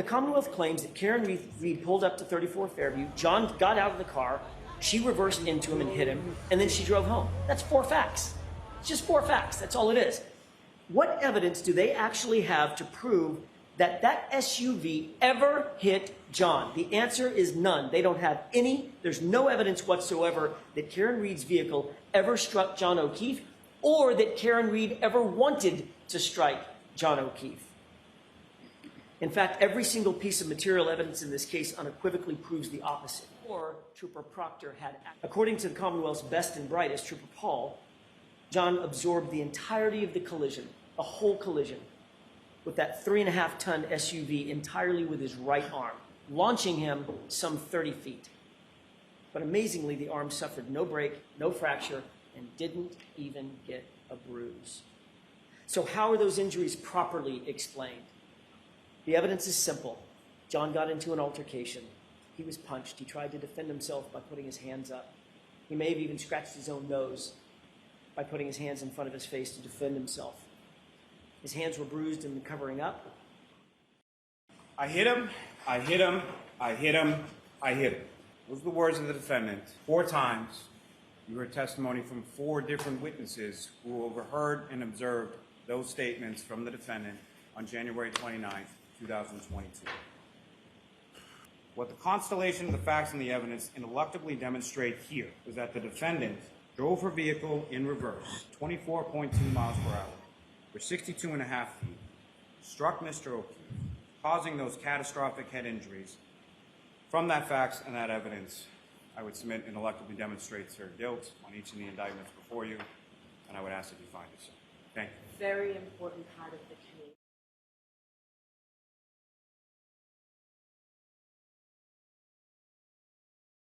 The Commonwealth claims that Karen Reed pulled up to 34 Fairview, John got out of the car, she reversed into him and hit him, and then she drove home. That's 4 facts. It's just 4 facts. That's all it is. What evidence do they actually have to prove that that SUV ever hit John? The answer is none. They don't have any. There's no evidence whatsoever that Karen Reed's vehicle ever struck John O'Keefe or that Karen Reed ever wanted to strike John O'Keefe. In fact, every single piece of material evidence in this case unequivocally proves the opposite. Or Trooper Proctor had, according to the Commonwealth's best and brightest, Trooper Paul, John absorbed the entirety of the collision, a whole collision, with that 3.5-ton SUV entirely with his right arm, launching him some 30 feet. But amazingly, the arm suffered no break, no fracture, and didn't even get a bruise. So how are those injuries properly explained? The evidence is simple. John got into an altercation. He was punched. He tried to defend himself by putting his hands up. He may have even scratched his own nose by putting his hands in front of his face to defend himself. His hands were bruised and covering up. I hit him, I hit him, I hit him, I hit him. Those are the words of the defendant 4 times. You heard testimony from 4 different witnesses who overheard and observed those statements from the defendant on January 29th, 2022. What the constellation of the facts and the evidence ineluctably demonstrate here is that the defendant drove her vehicle in reverse, 24.2 miles per hour, for 62.5 feet, struck Mr. O'Keefe, causing those catastrophic head injuries. From that facts and that evidence, I would submit ineluctably demonstrates her guilt on each of the indictments before you, and I would ask that you find it so. Thank you. Very important part of the case.